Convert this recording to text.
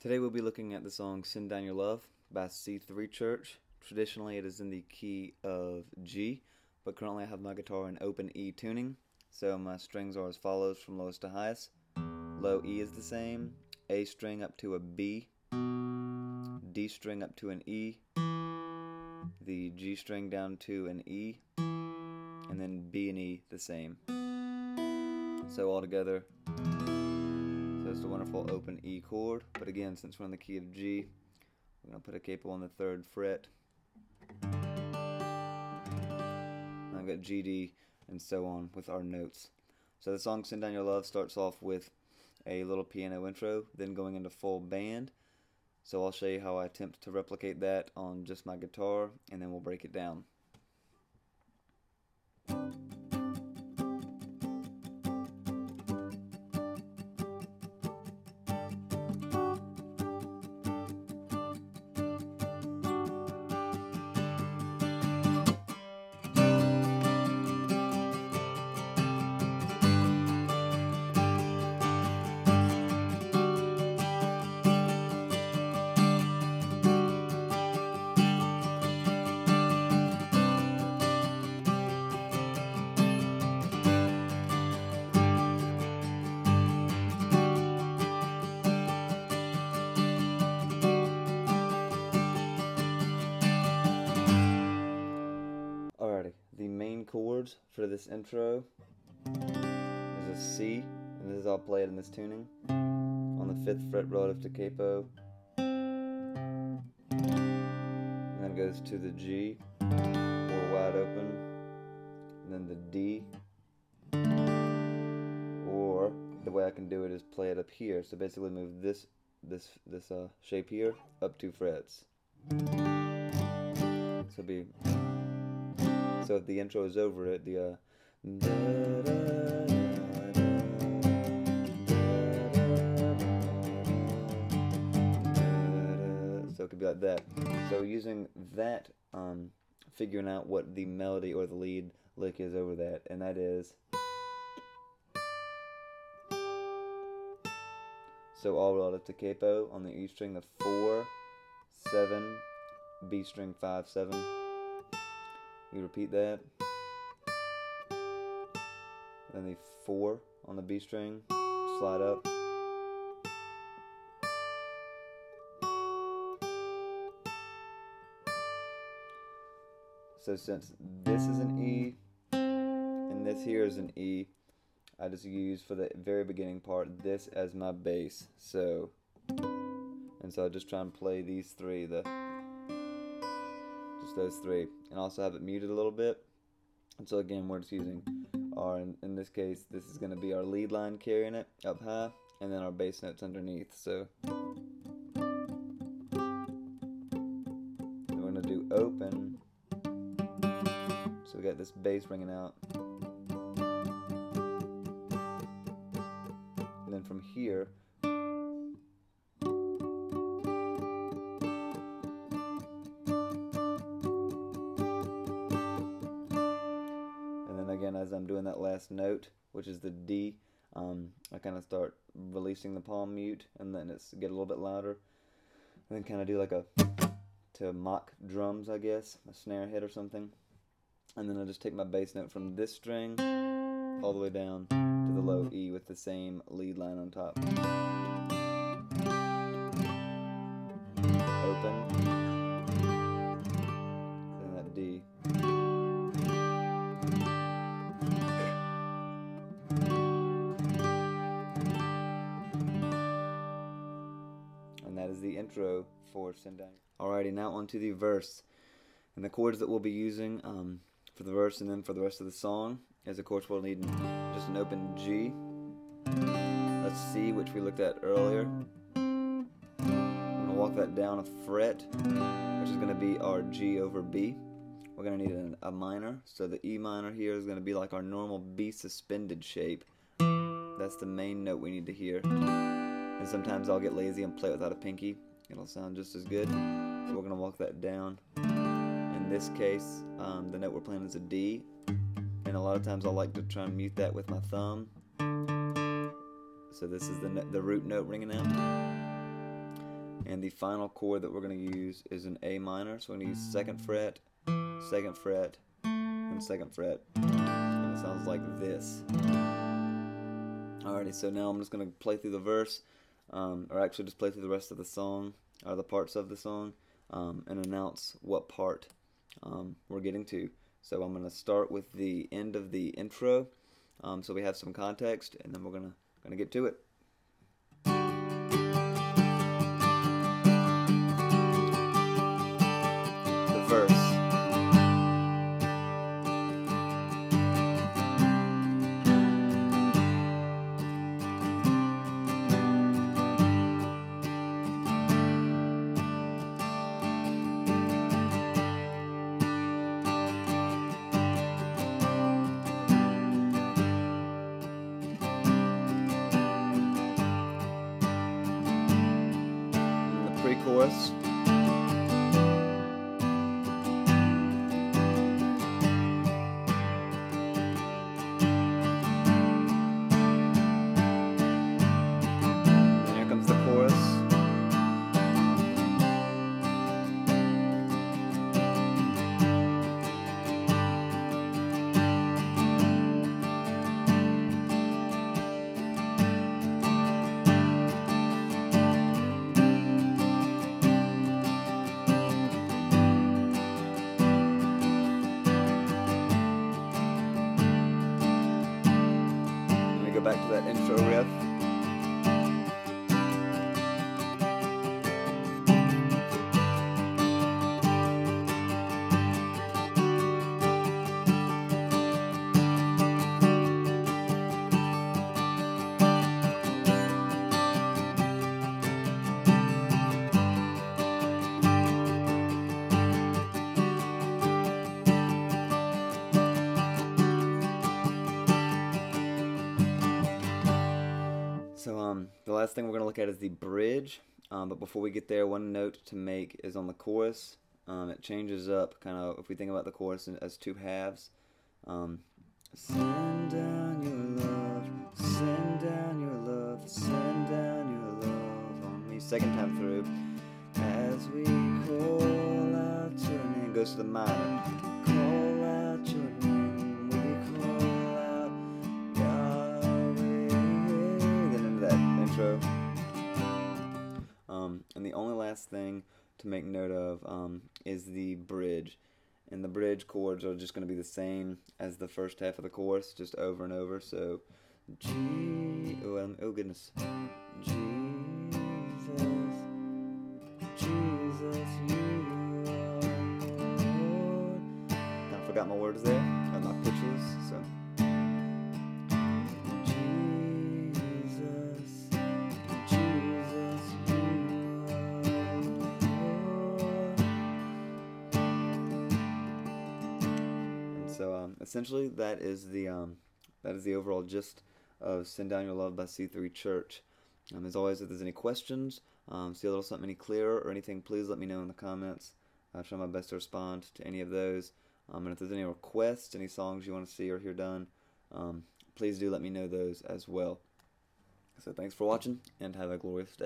Today we'll be looking at the song Send Down Your Love by C3 Church. Traditionally it is in the key of G, but currently I have my guitar in open E tuning, so my strings are as follows from lowest to highest. Low E is the same, A string up to a B, D string up to an E, the G string down to an E, and then B and E the same. So all together, so it's a wonderful open E chord, but again, since we're in the key of G, we're going to put a capo on the 3rd fret. And I've got G, D, and so on with our notes. So the song Send Down Your Love starts off with a little piano intro, then going into full band. So I'll show you how I attempt to replicate that on just my guitar, and then we'll break it down. Alrighty, the main chords for this intro is a C, and this is all played in this tuning, on the 5th fret relative to capo, and then it goes to the G, or wide open, and then the D, or the way I can do it is play it up here, so basically move this shape here up 2 frets. So if the intro is over it, the so it could be like that. So using that, figuring out what the melody or the lead lick is over that, and that is, so all relative to capo on the E string, the 4, 7, B string 5, 7. You repeat that, then the 4 on the B string, slide up, so since this is an E, and this here is an E, I just use for the very beginning part this as my bass, so I just try and play these three, just those three, and also have it muted a little bit. And so again, we're just using our, in this case, this is going to be our lead line carrying it up high, and then our bass notes underneath. So we're going to do open, so we got this bass ringing out, and then from here, again, as I'm doing that last note, which is the D, I kind of start releasing the palm mute, and then it's get a little bit louder, and then kind of do like to mock drums, I guess, a snare hit or something, and then I just take my bass note from this string all the way down to the low E with the same lead line on top. Open, then that D. And that is the intro for Send Down. Alrighty, now on to the verse. And the chords that we'll be using for the verse and then for the rest of the song is, of course, we'll need just an open G. Let's C, which we looked at earlier. I'm going to walk that down a fret, which is going to be our G over B. We're going to need a minor, so the E minor here is going to be like our normal B suspended shape. That's the main note we need to hear. And sometimes I'll get lazy and play without a pinky. It'll sound just as good. So we're going to walk that down. In this case, the note we're playing is a D. And a lot of times I like to try and mute that with my thumb. So this is the root note ringing out. And the final chord that we're going to use is an A minor. So we're going to use 2nd fret, 2nd fret, and 2nd fret. And it sounds like this. Alrighty, so now I'm just going to play through the verse, or actually just play through the rest of the song, or the parts of the song, and announce what part we're getting to. So I'm going to start with the end of the intro, so we have some context, and then we're going to get to it. The verse. Pre-chorus. And here comes the chorus. Go back to that intro riff. So the last thing we're going to look at is the bridge, but before we get there, one note to make is on the chorus. It changes up, kind of, if we think about the chorus as two halves. Send down your love, send down your love, send down your love on me. Second time through. As we call out your name, goes to the minor. Call out your name, we call out Yahweh. Then into that intro. And the only last thing to make note of is the bridge. And the bridge chords are just going to be the same as the first half of the chorus, just over and over. So, oh goodness, Jesus, you are Lord. Kind of forgot my words there, and my pitches. So, Jesus, Jesus, you are Lord. And so, essentially, that is the overall gist of "Send Down Your Love" by C3 Church. As always, if there's any questions, see a little something any clearer or anything, please let me know in the comments. I'll try my best to respond to any of those. And if there's any requests, any songs you want to see or hear done, please do let me know those as well. So thanks for watching, and have a glorious day.